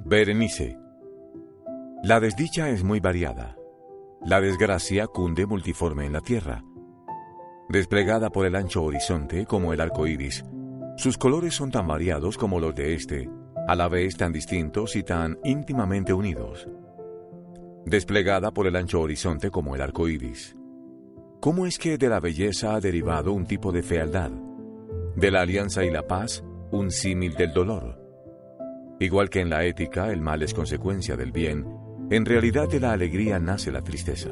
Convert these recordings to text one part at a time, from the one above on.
Berenice. La desdicha es muy variada. La desgracia cunde multiforme en la tierra. Desplegada por el ancho horizonte como el arco iris, sus colores son tan variados como los de este, a la vez tan distintos y tan íntimamente unidos. Desplegada por el ancho horizonte como el arco iris. ¿Cómo es que de la belleza ha derivado un tipo de fealdad? De la alianza y la paz, un símil del dolor. Igual que en la ética el mal es consecuencia del bien, en realidad de la alegría nace la tristeza.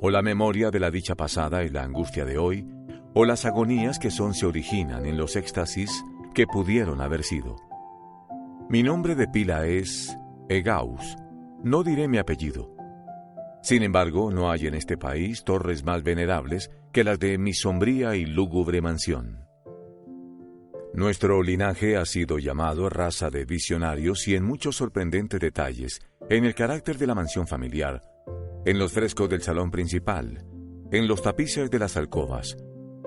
O la memoria de la dicha pasada es la angustia de hoy, o las agonías que se originan en los éxtasis que pudieron haber sido. Mi nombre de pila es Egaus, no diré mi apellido. Sin embargo, no hay en este país torres más venerables que las de mi sombría y lúgubre mansión. Nuestro linaje ha sido llamado raza de visionarios y en muchos sorprendentes detalles, en el carácter de la mansión familiar, en los frescos del salón principal, en los tapices de las alcobas,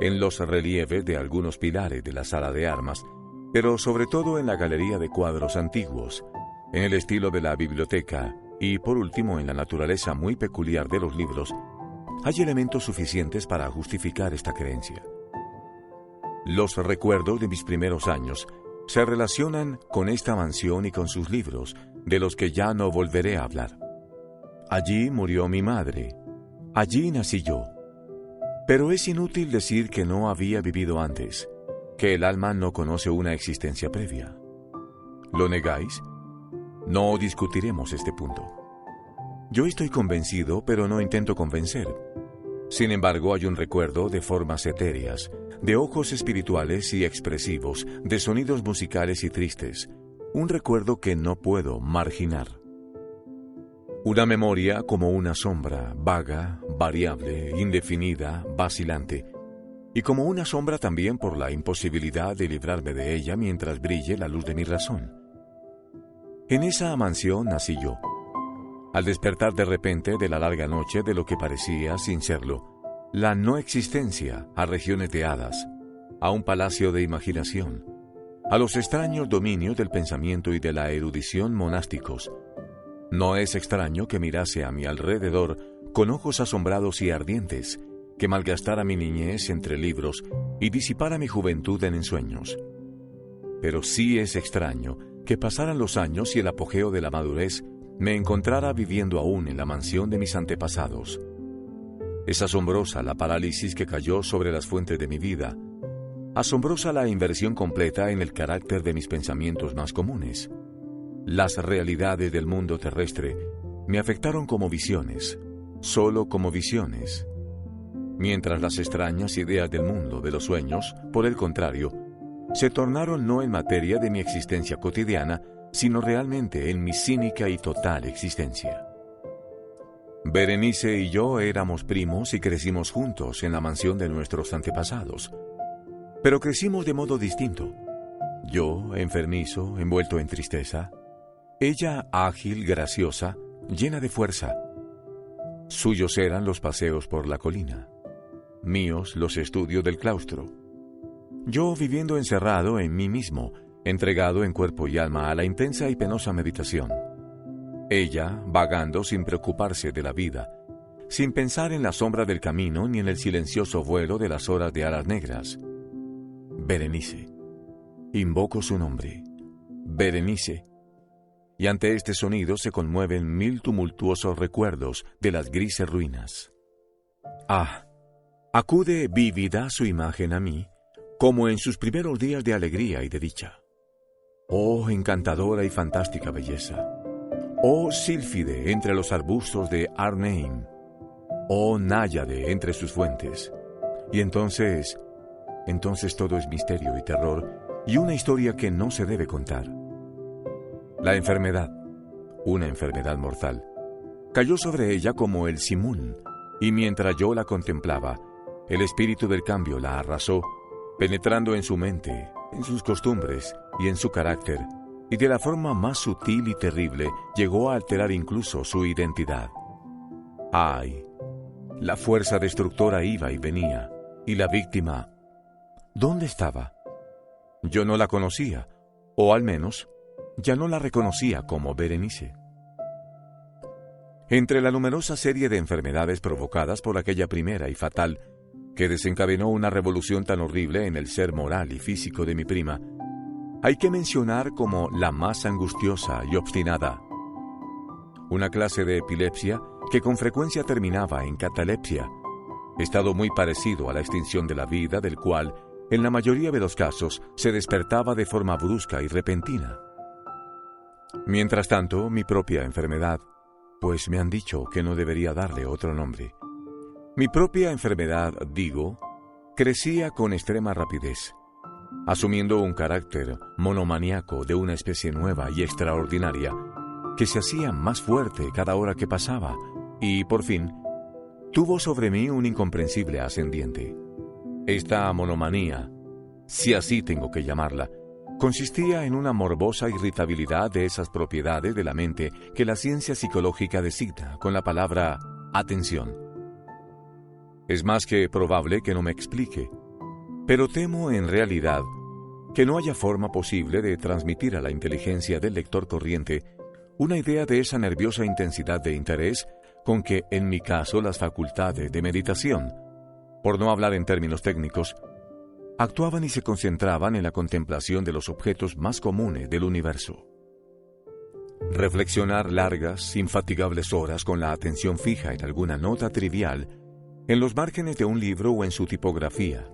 en los relieves de algunos pilares de la sala de armas, pero sobre todo en la galería de cuadros antiguos, en el estilo de la biblioteca y, por último, en la naturaleza muy peculiar de los libros, hay elementos suficientes para justificar esta creencia. Los recuerdos de mis primeros años se relacionan con esta mansión y con sus libros, de los que ya no volveré a hablar. Allí murió mi madre. Allí nací yo. Pero es inútil decir que no había vivido antes, que el alma no conoce una existencia previa. ¿Lo negáis? No discutiremos este punto. Yo estoy convencido, pero no intento convencer. Sin embargo, hay un recuerdo de formas etéreas, de ojos espirituales y expresivos, de sonidos musicales y tristes, un recuerdo que no puedo marginar. Una memoria como una sombra, vaga, variable, indefinida, vacilante, y como una sombra también por la imposibilidad de librarme de ella mientras brille la luz de mi razón. En esa mansión nací yo. Al despertar de repente de la larga noche de lo que parecía, sin serlo, la no existencia a regiones de hadas, a un palacio de imaginación, a los extraños dominios del pensamiento y de la erudición monásticos. No es extraño que mirase a mi alrededor con ojos asombrados y ardientes, que malgastara mi niñez entre libros y disipara mi juventud en ensueños. Pero sí es extraño que pasaran los años y el apogeo de la madurez me encontrara viviendo aún en la mansión de mis antepasados. Es asombrosa la parálisis que cayó sobre las fuentes de mi vida, asombrosa la inversión completa en el carácter de mis pensamientos más comunes. Las realidades del mundo terrestre me afectaron como visiones, solo como visiones, mientras las extrañas ideas del mundo de los sueños, por el contrario, se tornaron no en materia de mi existencia cotidiana, sino realmente en mi cínica y total existencia. Berenice y yo éramos primos y crecimos juntos en la mansión de nuestros antepasados, pero crecimos de modo distinto. Yo, enfermizo, envuelto en tristeza; ella, ágil, graciosa, llena de fuerza. Suyos eran los paseos por la colina, míos los estudios del claustro. Yo viviendo encerrado en mí mismo, entregado en cuerpo y alma a la intensa y penosa meditación. Ella, vagando sin preocuparse de la vida, sin pensar en la sombra del camino ni en el silencioso vuelo de las horas de alas negras. Berenice. Invoco su nombre. Berenice. Y ante este sonido se conmueven mil tumultuosos recuerdos de las grises ruinas. Ah, acude vívida su imagen a mí, como en sus primeros días de alegría y de dicha. Oh, encantadora y fantástica belleza. Oh, sílfide entre los arbustos de Arnheim. Oh, náyade entre sus fuentes. Y entonces todo es misterio y terror, y una historia que no se debe contar. La enfermedad, una enfermedad mortal, cayó sobre ella como el simún, y mientras yo la contemplaba, el espíritu del cambio la arrasó, penetrando en su mente, en sus costumbres y en su carácter, y de la forma más sutil y terrible llegó a alterar incluso su identidad. ¡Ay! La fuerza destructora iba y venía, y la víctima, ¿dónde estaba? Yo no la conocía, o al menos, ya no la reconocía como Berenice. Entre la numerosa serie de enfermedades provocadas por aquella primera y fatal, que desencadenó una revolución tan horrible en el ser moral y físico de mi prima, hay que mencionar como la más angustiosa y obstinada una clase de epilepsia que con frecuencia terminaba en catalepsia, estado muy parecido a la extinción de la vida, del cual, en la mayoría de los casos, se despertaba de forma brusca y repentina. Mientras tanto, mi propia enfermedad, pues me han dicho que no debería darle otro nombre. Mi propia enfermedad, digo, crecía con extrema rapidez, asumiendo un carácter monomaníaco de una especie nueva y extraordinaria, que se hacía más fuerte cada hora que pasaba, y, por fin, tuvo sobre mí un incomprensible ascendiente. Esta monomanía, si así tengo que llamarla, consistía en una morbosa irritabilidad de esas propiedades de la mente que la ciencia psicológica designa con la palabra atención. Es más que probable que no me explique, pero temo en realidad que no haya forma posible de transmitir a la inteligencia del lector corriente una idea de esa nerviosa intensidad de interés con que, en mi caso, las facultades de meditación, por no hablar en términos técnicos, actuaban y se concentraban en la contemplación de los objetos más comunes del universo. Reflexionar largas, infatigables horas con la atención fija en alguna nota trivial, en los márgenes de un libro o en su tipografía.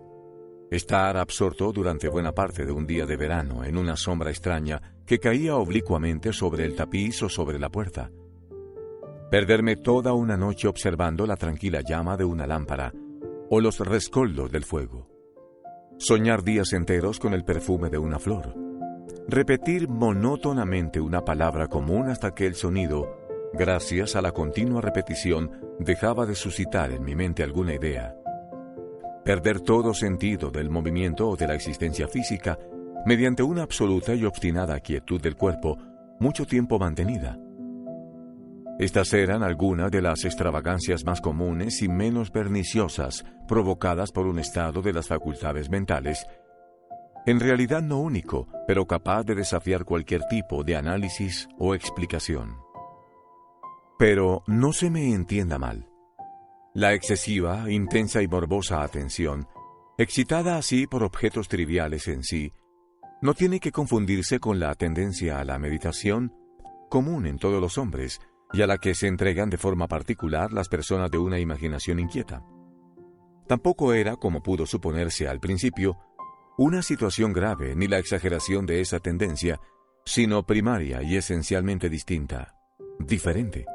Estar absorto durante buena parte de un día de verano en una sombra extraña que caía oblicuamente sobre el tapiz o sobre la puerta. Perderme toda una noche observando la tranquila llama de una lámpara o los rescoldos del fuego. Soñar días enteros con el perfume de una flor. Repetir monótonamente una palabra común hasta que el sonido, gracias a la continua repetición, dejaba de suscitar en mi mente alguna idea. Perder todo sentido del movimiento o de la existencia física mediante una absoluta y obstinada quietud del cuerpo, mucho tiempo mantenida. Estas eran algunas de las extravagancias más comunes y menos perniciosas provocadas por un estado de las facultades mentales, en realidad no único, pero capaz de desafiar cualquier tipo de análisis o explicación. Pero no se me entienda mal. La excesiva, intensa y morbosa atención, excitada así por objetos triviales en sí, no tiene que confundirse con la tendencia a la meditación, común en todos los hombres, y a la que se entregan de forma particular las personas de una imaginación inquieta. Tampoco era, como pudo suponerse al principio, una situación grave ni la exageración de esa tendencia, sino primaria y esencialmente distinta, diferente.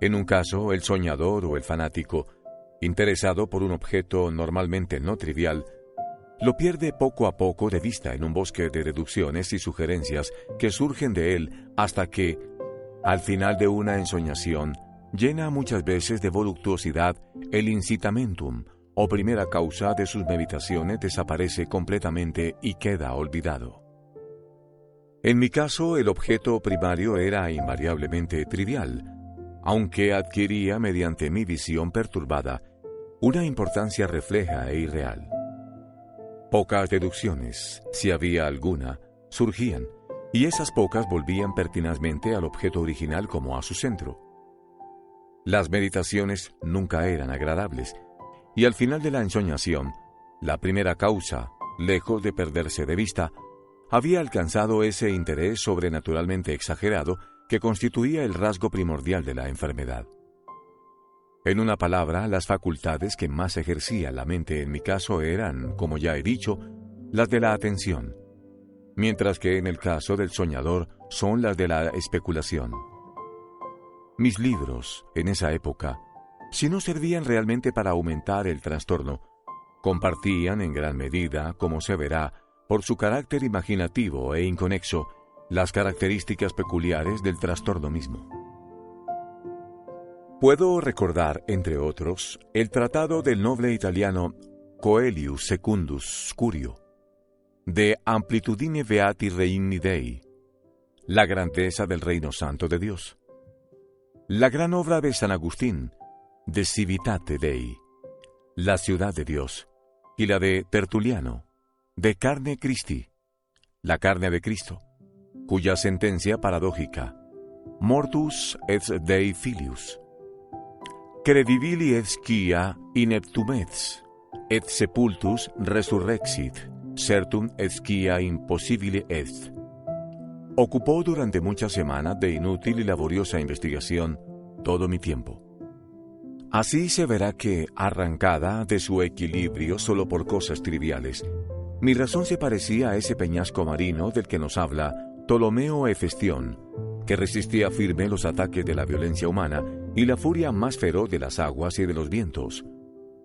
En un caso, el soñador o el fanático, interesado por un objeto normalmente no trivial, lo pierde poco a poco de vista en un bosque de deducciones y sugerencias que surgen de él hasta que, al final de una ensoñación, llena muchas veces de voluptuosidad, el incitamentum o primera causa de sus meditaciones desaparece completamente y queda olvidado. En mi caso, el objeto primario era invariablemente trivial, aunque adquiría mediante mi visión perturbada una importancia refleja e irreal. Pocas deducciones, si había alguna, surgían, y esas pocas volvían pertinazmente al objeto original como a su centro. Las meditaciones nunca eran agradables, y al final de la ensoñación, la primera causa, lejos de perderse de vista, había alcanzado ese interés sobrenaturalmente exagerado que constituía el rasgo primordial de la enfermedad. En una palabra, las facultades que más ejercía la mente en mi caso eran, como ya he dicho, las de la atención, mientras que en el caso del soñador son las de la especulación. Mis libros, en esa época, si no servían realmente para aumentar el trastorno, compartían en gran medida, como se verá, por su carácter imaginativo e inconexo, las características peculiares del trastorno mismo. Puedo recordar, entre otros, el tratado del noble italiano Coelius Secundus Curio, de Amplitudine Beati Regni Dei, la grandeza del reino santo de Dios, la gran obra de San Agustín, de Civitate Dei, la ciudad de Dios, y la de Tertuliano, de Carne Christi, la carne de Cristo, cuya sentencia paradójica, mortus et Dei filius, credibili et scia ineptum et sepultus resurrexit, certum et scia impossibile est, ocupó durante muchas semanas de inútil y laboriosa investigación todo mi tiempo. Así se verá que, arrancada de su equilibrio solo por cosas triviales, mi razón se parecía a ese peñasco marino del que nos habla Ptolomeo Hefestión, que resistía firme los ataques de la violencia humana y la furia más feroz de las aguas y de los vientos,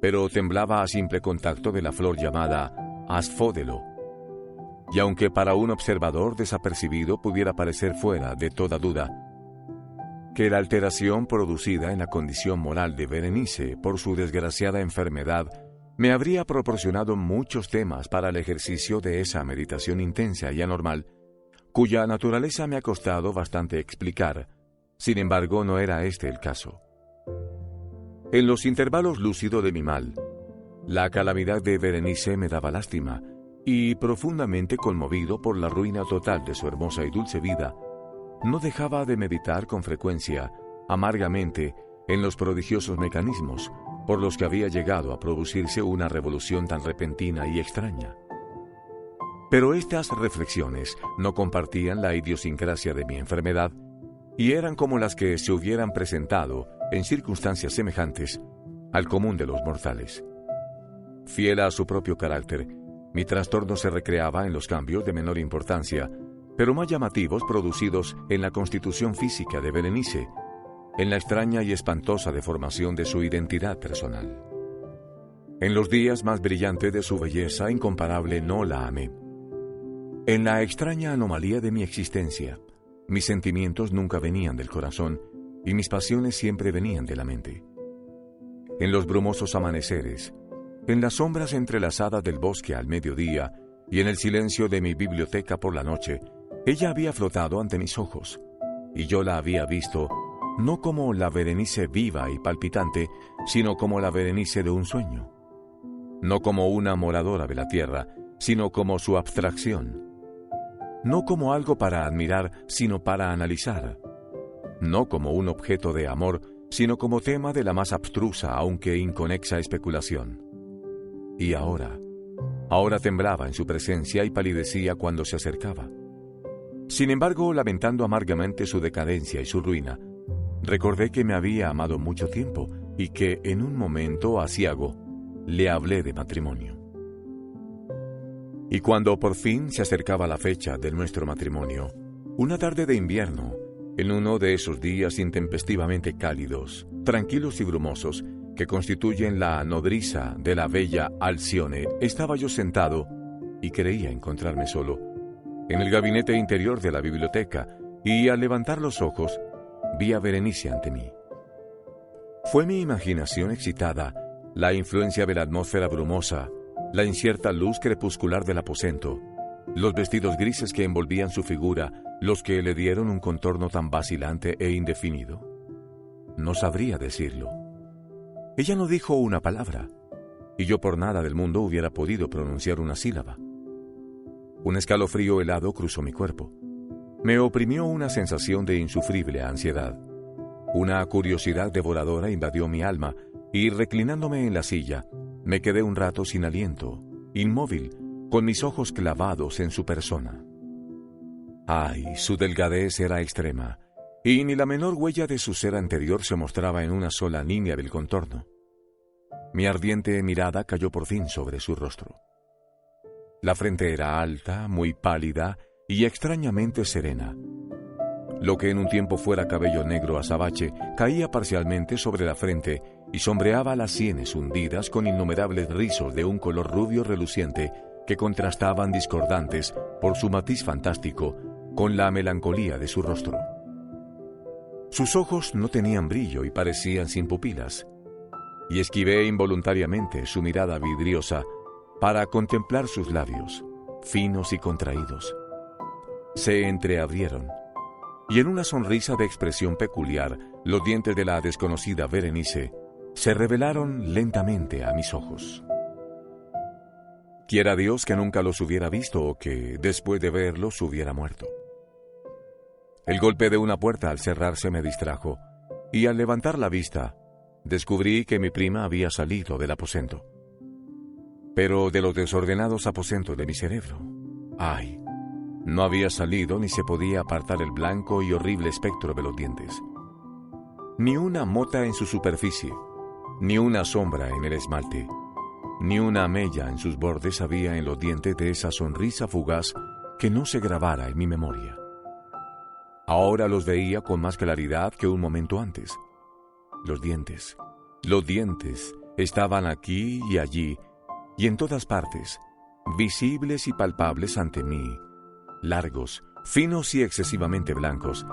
pero temblaba a simple contacto de la flor llamada asfódelo. Y aunque para un observador desapercibido pudiera parecer fuera de toda duda que la alteración producida en la condición moral de Berenice por su desgraciada enfermedad me habría proporcionado muchos temas para el ejercicio de esa meditación intensa y anormal, cuya naturaleza me ha costado bastante explicar, sin embargo no era este el caso. En los intervalos lúcidos de mi mal, la calamidad de Berenice me daba lástima, y profundamente conmovido por la ruina total de su hermosa y dulce vida, no dejaba de meditar con frecuencia, amargamente, en los prodigiosos mecanismos por los que había llegado a producirse una revolución tan repentina y extraña. Pero estas reflexiones no compartían la idiosincrasia de mi enfermedad y eran como las que se hubieran presentado, en circunstancias semejantes, al común de los mortales. Fiel a su propio carácter, mi trastorno se recreaba en los cambios de menor importancia, pero más llamativos producidos en la constitución física de Berenice, en la extraña y espantosa deformación de su identidad personal. En los días más brillantes de su belleza incomparable no la amé. En la extraña anomalía de mi existencia, mis sentimientos nunca venían del corazón y mis pasiones siempre venían de la mente. En los brumosos amaneceres, en las sombras entrelazadas del bosque al mediodía y en el silencio de mi biblioteca por la noche, ella había flotado ante mis ojos, y yo la había visto no como la Berenice viva y palpitante, sino como la Berenice de un sueño. No como una moradora de la tierra, sino como su abstracción. No como algo para admirar, sino para analizar. No como un objeto de amor, sino como tema de la más abstrusa, aunque inconexa especulación. Y ahora temblaba en su presencia y palidecía cuando se acercaba. Sin embargo, lamentando amargamente su decadencia y su ruina, recordé que me había amado mucho tiempo y que, en un momento aciago, le hablé de matrimonio. Y cuando por fin se acercaba la fecha de nuestro matrimonio, una tarde de invierno, en uno de esos días intempestivamente cálidos, tranquilos y brumosos, que constituyen la nodriza de la bella Alcione, estaba yo sentado, y creía encontrarme solo, en el gabinete interior de la biblioteca, y al levantar los ojos, vi a Berenice ante mí. Fue mi imaginación excitada, la influencia de la atmósfera brumosa, la incierta luz crepuscular del aposento, los vestidos grises que envolvían su figura, los que le dieron un contorno tan vacilante e indefinido. No sabría decirlo. Ella no dijo una palabra, y yo por nada del mundo hubiera podido pronunciar una sílaba. Un escalofrío helado cruzó mi cuerpo. Me oprimió una sensación de insufrible ansiedad. Una curiosidad devoradora invadió mi alma, y reclinándome en la silla, me quedé un rato sin aliento, inmóvil, con mis ojos clavados en su persona. Ay, su delgadez era extrema, y ni la menor huella de su ser anterior se mostraba en una sola línea del contorno. Mi ardiente mirada cayó por fin sobre su rostro. La frente era alta, muy pálida y extrañamente serena. Lo que en un tiempo fuera cabello negro azabache caía parcialmente sobre la frente y sombreaba las sienes hundidas con innumerables rizos de un color rubio reluciente que contrastaban discordantes por su matiz fantástico con la melancolía de su rostro. Sus ojos no tenían brillo y parecían sin pupilas, y esquivé involuntariamente su mirada vidriosa para contemplar sus labios, finos y contraídos. Se entreabrieron, y en una sonrisa de expresión peculiar, los dientes de la desconocida Berenice se revelaron lentamente a mis ojos. Quiera Dios que nunca los hubiera visto o que, después de verlos, hubiera muerto. El golpe de una puerta al cerrarse me distrajo, y al levantar la vista, descubrí que mi prima había salido del aposento. Pero de los desordenados aposentos de mi cerebro, ¡ay! No había salido ni se podía apartar el blanco y horrible espectro de los dientes. Ni una mota en su superficie, ni una sombra en el esmalte, ni una mella en sus bordes había en los dientes de esa sonrisa fugaz que no se grabara en mi memoria. Ahora los veía con más claridad que un momento antes. Los dientes estaban aquí y allí, y en todas partes, visibles y palpables ante mí, largos, finos y excesivamente blancos,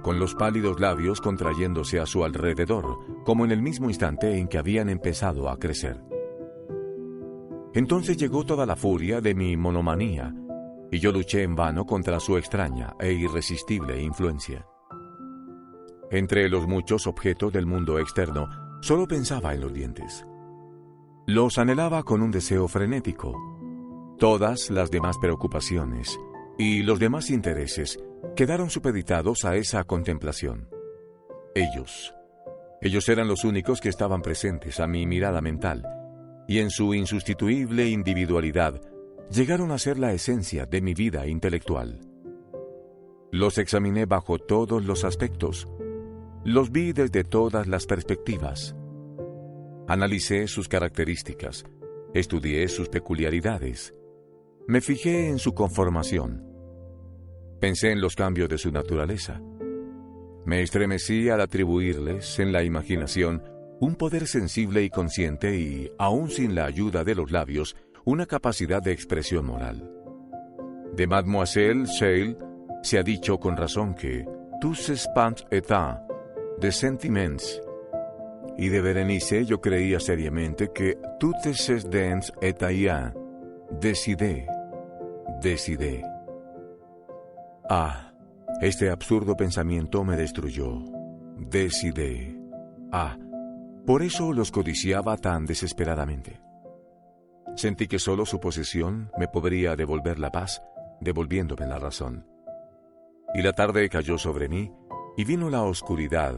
con los pálidos labios contrayéndose a su alrededor, como en el mismo instante en que habían empezado a crecer. Entonces llegó toda la furia de mi monomanía, y yo luché en vano contra su extraña e irresistible influencia. Entre los muchos objetos del mundo externo, solo pensaba en los dientes. Los anhelaba con un deseo frenético. Todas las demás preocupaciones y los demás intereses quedaron supeditados a esa contemplación. Ellos eran los únicos que estaban presentes a mi mirada mental, y en su insustituible individualidad llegaron a ser la esencia de mi vida intelectual. Los examiné bajo todos los aspectos, los vi desde todas las perspectivas. Analicé sus características, estudié sus peculiaridades, me fijé en su conformación, pensé en los cambios de su naturaleza. Me estremecí al atribuirles en la imaginación un poder sensible y consciente y, aun sin la ayuda de los labios, una capacidad de expresión moral. De Mademoiselle Sale se ha dicho con razón que tous ces pans états de sentiments, y de Berenice yo creía seriamente que toutes ces dents étaient décidées. Ah, este absurdo pensamiento me destruyó. Decidé. Ah, por eso los codiciaba tan desesperadamente. Sentí que solo su posesión me podría devolver la paz, devolviéndome la razón. Y la tarde cayó sobre mí, y vino la oscuridad.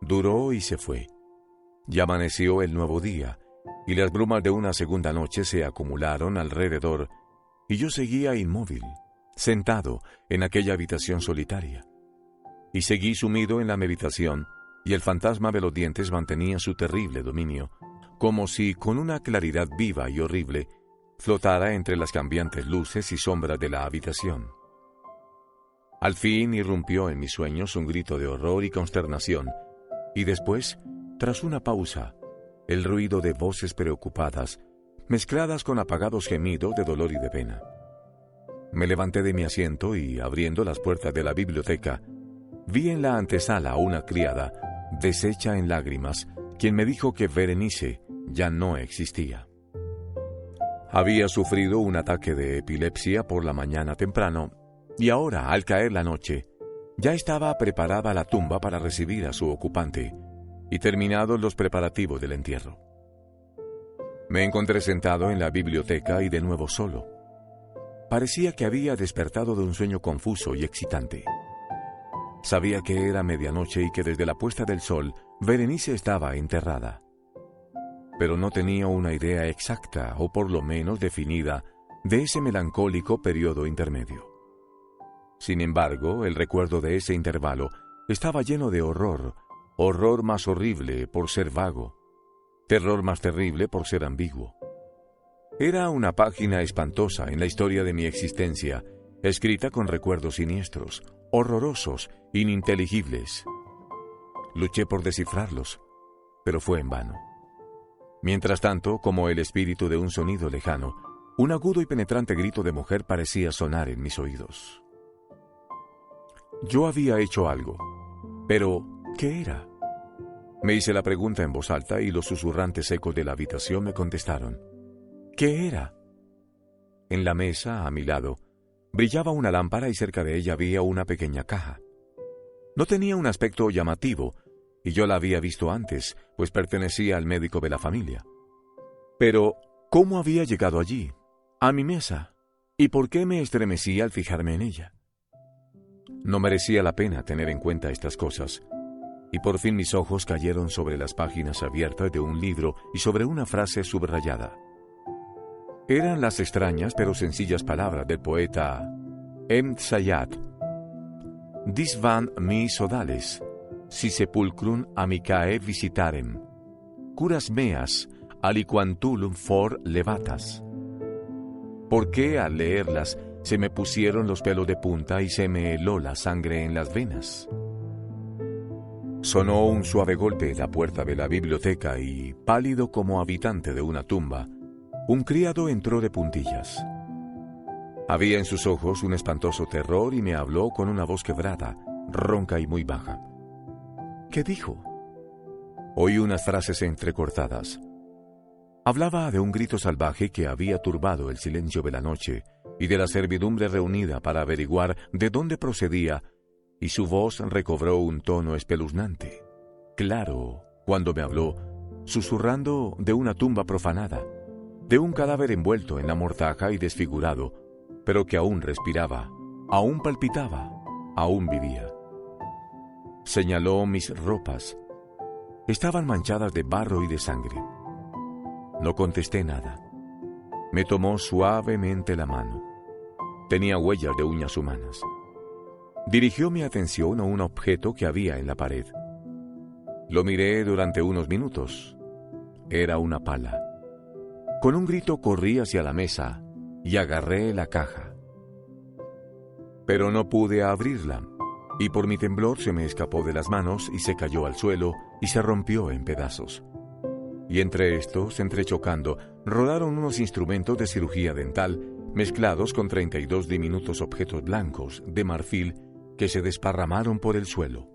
Duró y se fue. Y amaneció el nuevo día, y las brumas de una segunda noche se acumularon alrededor, y yo seguía inmóvil, sentado en aquella habitación solitaria. Y seguí sumido en la meditación, y el fantasma de los dientes mantenía su terrible dominio, como si con una claridad viva y horrible flotara entre las cambiantes luces y sombras de la habitación. Al fin irrumpió en mis sueños un grito de horror y consternación, y después, tras una pausa, el ruido de voces preocupadas, mezcladas con apagados gemidos de dolor y de pena. Me levanté de mi asiento y, abriendo las puertas de la biblioteca, vi en la antesala a una criada, deshecha en lágrimas, quien me dijo que Berenice ya no existía. Había sufrido un ataque de epilepsia por la mañana temprano, y ahora, al caer la noche, ya estaba preparada la tumba para recibir a su ocupante, y terminados los preparativos del entierro. Me encontré sentado en la biblioteca y de nuevo solo. Parecía que había despertado de un sueño confuso y excitante. Sabía que era medianoche y que desde la puesta del sol Berenice estaba enterrada. Pero no tenía una idea exacta, o por lo menos definida, de ese melancólico periodo intermedio. Sin embargo, el recuerdo de ese intervalo estaba lleno de horror, horror más horrible por ser vago, terror más terrible por ser ambiguo. Era una página espantosa en la historia de mi existencia, escrita con recuerdos siniestros, horrorosos, ininteligibles. Luché por descifrarlos, pero fue en vano. Mientras tanto, como el espíritu de un sonido lejano, un agudo y penetrante grito de mujer parecía sonar en mis oídos. Yo había hecho algo, pero ¿qué era? Me hice la pregunta en voz alta y los susurrantes ecos de la habitación me contestaron. ¿Qué era? En la mesa, a mi lado, brillaba una lámpara y cerca de ella había una pequeña caja. No tenía un aspecto llamativo, y yo la había visto antes, pues pertenecía al médico de la familia. Pero, ¿cómo había llegado allí, a mi mesa? ¿Y por qué me estremecí al fijarme en ella? No merecía la pena tener en cuenta estas cosas. Y por fin mis ojos cayeron sobre las páginas abiertas de un libro y sobre una frase subrayada. Eran las extrañas pero sencillas palabras del poeta Sayat. Dis van mi sodales, si sepulcrum amicae visitarem, curas meas, aliquantulum for levatas. ¿Por qué al leerlas se me pusieron los pelos de punta y se me heló la sangre en las venas? Sonó un suave golpe en la puerta de la biblioteca y, pálido como habitante de una tumba, un criado entró de puntillas. Había en sus ojos un espantoso terror y me habló con una voz quebrada, ronca y muy baja. ¿Qué dijo? Oí unas frases entrecortadas. Hablaba de un grito salvaje que había turbado el silencio de la noche y de la servidumbre reunida para averiguar de dónde procedía, y su voz recobró un tono espeluznante. Claro, cuando me habló, susurrando de una tumba profanada, de un cadáver envuelto en la mortaja y desfigurado, pero que aún respiraba, aún palpitaba, aún vivía. Señaló mis ropas. Estaban manchadas de barro y de sangre. No contesté nada. Me tomó suavemente la mano. Tenía huellas de uñas humanas. Dirigió mi atención a un objeto que había en la pared. Lo miré durante unos minutos. Era una pala. Con un grito corrí hacia la mesa y agarré la caja. Pero no pude abrirla, y por mi temblor se me escapó de las manos y se cayó al suelo y se rompió en pedazos. Y entre estos, entrechocando, rodaron unos instrumentos de cirugía dental mezclados con 32 diminutos objetos blancos de marfil que se desparramaron por el suelo.